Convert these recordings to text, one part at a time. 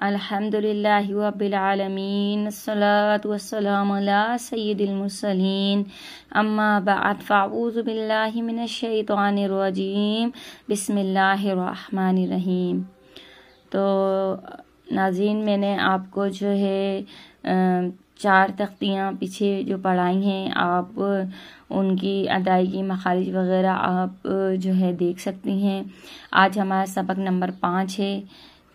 الحمدللہ رب العالمین الصلاۃ والسلام علی سید المرسلین اما بعد فاعوذ باللہ من الشیطان الرجیم بسم اللہ الرحمن الرحیم۔ تو ناظرین، میں نے آپ کو جو ہے 4 تختیاں پیچھے جو پڑھائی ہیں، آپ ان کی ادائیگی مخارج وغیرہ آپ جو ہے دیکھ سکتی ہیں۔ آج ہمارا سبق نمبر 5 ہے۔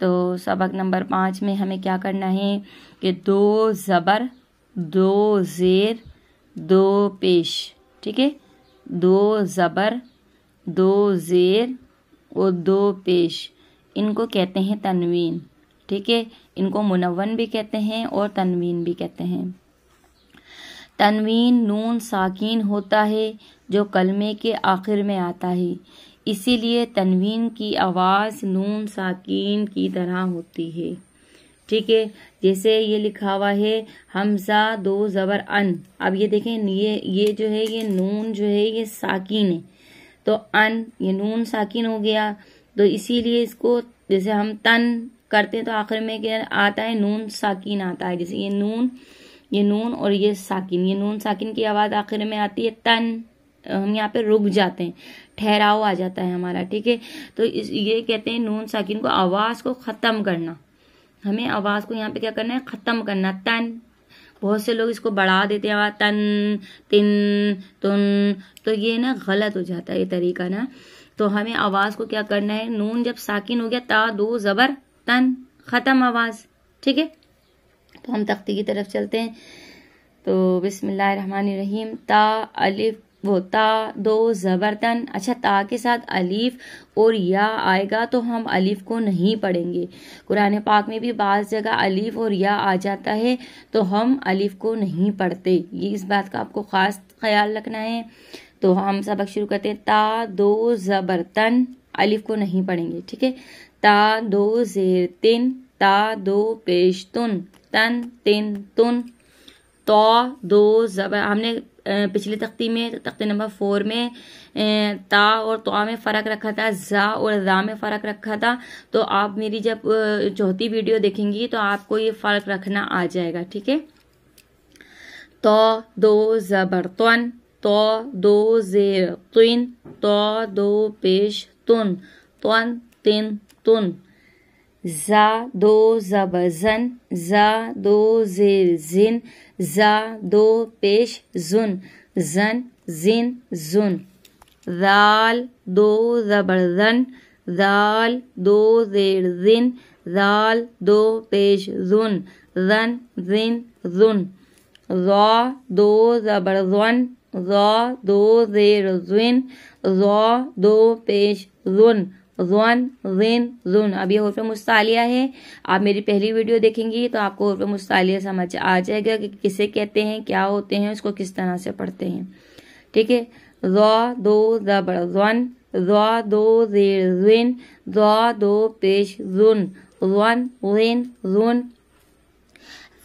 تو سبق نمبر 5 میں ہمیں کیا کرنا ہے کہ 2 زبر 2 زیر 2 پیش، ٹھیک ہے، 2 زبر 2 زیر اور 2 پیش، ان کو کہتے ہیں تنوین، ٹھیک ہے، ان کو منون بھی کہتے ہیں اور تنوین بھی کہتے ہیں۔ تنوین نون ساکین ہوتا ہے جو کلمے کے آخر میں آتا ہے، اسی لیے تنوین کی آواز نون ساکین کی طرح ہوتی ہے، ٹھیک ہے۔ جیسے یہ لکھا ہوا ہے حمزہ 2 زبر ان، اب یہ دیکھیں یہ جو ہے یہ نون جو ہے یہ ساکین ہے، تو ان یہ نون ساکین ہو گیا، تو اسی لیے اس کو جیسے ہم تن کرتے ہیں تو آخر میں کیا آتا ہے، نون ساکین آتا ہے، جیسے یہ نون اور یہ ساکین، یہ نون ساکین کی آواز آخر میں آتی ہے تن، ہم یہاں پہ رک جاتے ہیں، ٹھہراؤ آ جاتا ہے ہمارا، ٹھیک ہے۔ تو یہ کہتے ہیں نون ساکین کو آواز کو ختم کرنا، ہمیں آواز کو یہاں پہ کیا کرنا ہے، ختم کرنا۔ تن، بہت سے لوگ اس کو بڑھا دیتے ہیں آواز، تن تن تن، تو یہ نا غلط ہو جاتا ہے یہ طریقہ نا۔ تو ہمیں آواز کو کیا کرنا ہے، نون جب ساکین ہو گیا تا 2 زبر تن، ختم آواز، ٹھیک ہے۔ تو ہم تختی کی طرف چلتے ہیں۔ تو بسم اللہ الرحمن الرحیم۔ تا الف وہ تا 2 زبر تن، اچھا تا کے ساتھ الف اور یا آئے گا تو ہم الف کو نہیں پڑھیں گے۔ قرآن پاک میں بھی بعض جگہ الف اور یا آ جاتا ہے تو ہم الف کو نہیں پڑھتے، یہ اس بات کا آپ کو خاص خیال رکھنا ہے۔ تو ہم سبق شروع کرتے ہیں۔ تا 2 زبر تن، الف کو نہیں پڑھیں گے، ٹھیک ہے۔ تا 2 زیر تن، تا 2 پیش تن، تن تن تن۔ تو 2 زبر، ہم نے پچھلی تختی میں تختی نمبر 4 میں تا اور تو میں فرق رکھا تھا، زا اور ذا میں فرق رکھا تھا، تو آپ میری جب 4تھی ویڈیو دیکھیں گی تو آپ کو یہ فرق رکھنا آ جائے گا، ٹھیک ہے۔ تو 2 زبر تن، تو 2 زیر تن، تو 2 پیش تن، تن تن تن۔ زا 2 زبر زن، زا 2 زیر زن، زا 2 پیش زن، زن زن زن۔ ذال 2 زبر زن، ذال 2 زیر زن، ذال 2 پیش زن، زن زن زن۔ ذا 2 زبر زن، ذا 2 زیر زن، ذا 2 پیش زن، زن زن زن۔ اب یہ حروف مستعلیہ ہے، آپ میری پہلی ویڈیو دیکھیں گی تو آپ کو حروف مستعلیہ سمجھ آ جائے گا کہ کسے کہتے ہیں، کیا ہوتے ہیں، اس کو کس طرح سے پڑھتے ہیں، ٹھیک ہے۔ ذا 2 زبر زن، ذا 2 زیر زن، ذا 2 پیش زن، زن زن زن۔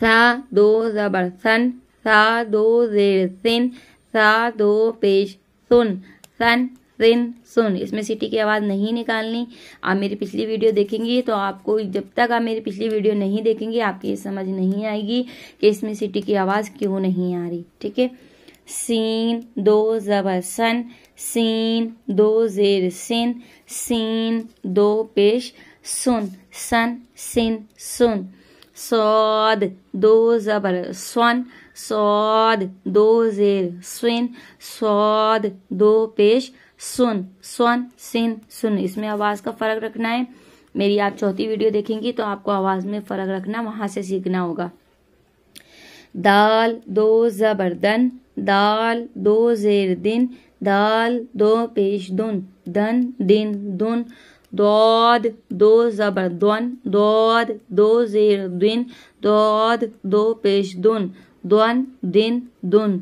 ثا 2 زبر ثن، ثا 2 زیر سن، ثا 2 پیش سن، سن سن سن۔ اس میں سٹی کی آواز نہیں نکالنی، آپ میری پچھلی ویڈیو دیکھیں گی تو آپ کو، جب تک آپ میری پچھلی ویڈیو نہیں دیکھیں گی آپ کی یہ سمجھ نہیں آئے گی کہ اس میں سٹی کی آواز کیوں نہیں آ رہی، ٹھیک ہے۔ سین 2 زبر سن، سین 2 زیر سن، سین 2 پیش سن، سن سن سن۔ صاد 2 زبر سن، صاد 2 زیر سن، صاد 2 پیش سن، سن سن سن۔ اس میں آواز کا فرق رکھنا ہے، میری آپ 4تھی ویڈیو دیکھیں گی تو آپ کو آواز میں فرق رکھنا وہاں سے سیکھنا ہوگا۔ دال 2 زبر دن، دال 2 زیر دن، دال 2 پیش دن، دن دن دن۔ دود 2 زبر دن، دود 2 زیر دن، دود 2 پیش دن، دن دن دن۔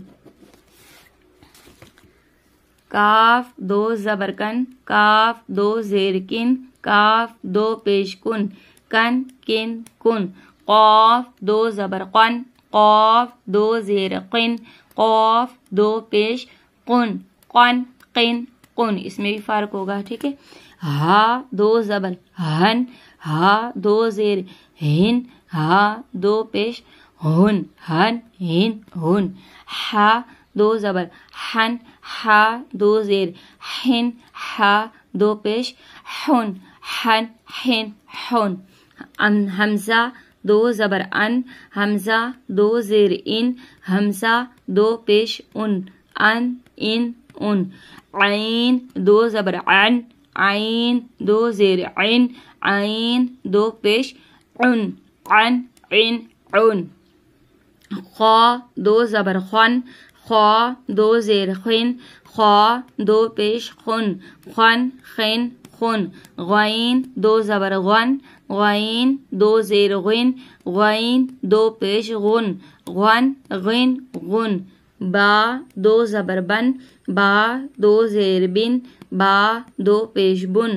کاف 2 زبر کن، کاف 2 زیر کن، کاف 2 پیش کن، کن کن کن۔ قاف 2 زبر قن، قاف 2 زیر قن، قاف 2 پیش قن، قن قن قن۔ اس میں بھی فرق ہوگا، ٹھیک ہے۔ ہا 2 زبر ہن، ہا 2 زیر ہن ہا دو پیش ہن ہن ہن ہن ہا دو زبر ہن ہا دو زیر ہن ہا دو پیش ہن ہن ہن ہن حمزہ دو زبر ان حمزہ دو زیر ان حمزہ دو پیش ان ان عین دو زبر عن عین دو زیر عین عین دو پیش عن عن خا دو زبر خن خا دو زیر خن خا دو پیش خن خن خن خن غین دو زبر غن غین دو زیر غن غین دو پیش غن غن غن غن با دو زبر بن با دو زیر بن با دو پیش بن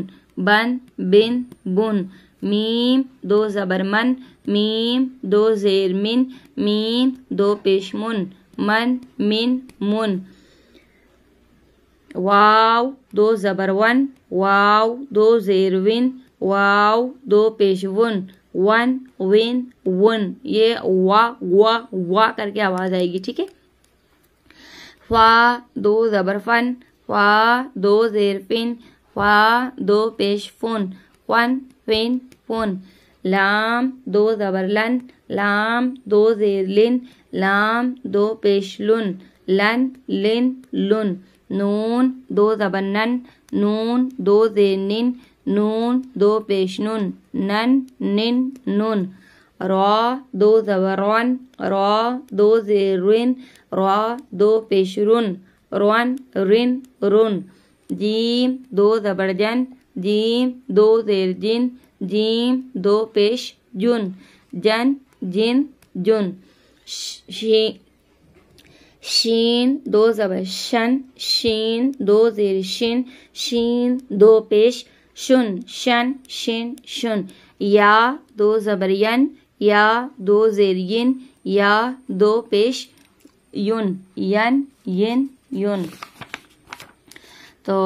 بن بن بن میم دو زبر من میم دو زیر من میم دو پیش من من من من واو دو زبر ون واو دو زیر ون واو دو پیش ون ون ون ون یہ وا کر کے آواز آئے گی، ٹھیک ہے. فا دو زبر فن فا دو زیر فن فا دو پیش فن فن فن فن لام دو زبر لن لام دو زیر لن لام دو پیش لن لن لن لن نون دو زبر نن نون دو زیر نن نون دو پیش نن نن نن نن را دو زبر رن را دو زیر رن را دو پیش رن رن رن رن جیم دو زبر جن جیم دو زیر جن جیم دو پیش جن جن جن جن شین دو زبر شن شین دو زیر شن شین دو پیش شن شن شن شن یا دو زبر ین یا دو زیر ین یا دو پیش یون ین ین یون. تو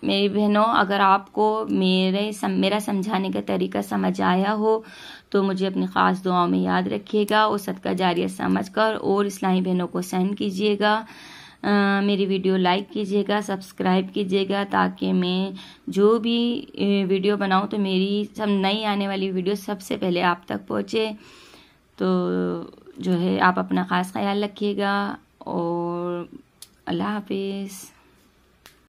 میری بہنوں، اگر آپ کو میرا سمجھانے کا طریقہ سمجھ آیا ہو تو مجھے اپنی خاص دعاؤں میں یاد رکھیے گا اور صدقہ جاریہ سمجھ کر اور اسلامی بہنوں کو سینڈ کیجیے گا. میری ویڈیو لائک کیجیے گا، سبسکرائب کیجیے گا تاکہ میں جو بھی ویڈیو بناؤں تو میری سب نئی آنے والی ویڈیو سب سے پہلے آپ تک پہنچے. تو جو ہے آپ اپنا خاص خیال رکھیے گا اور اللہ حافظ.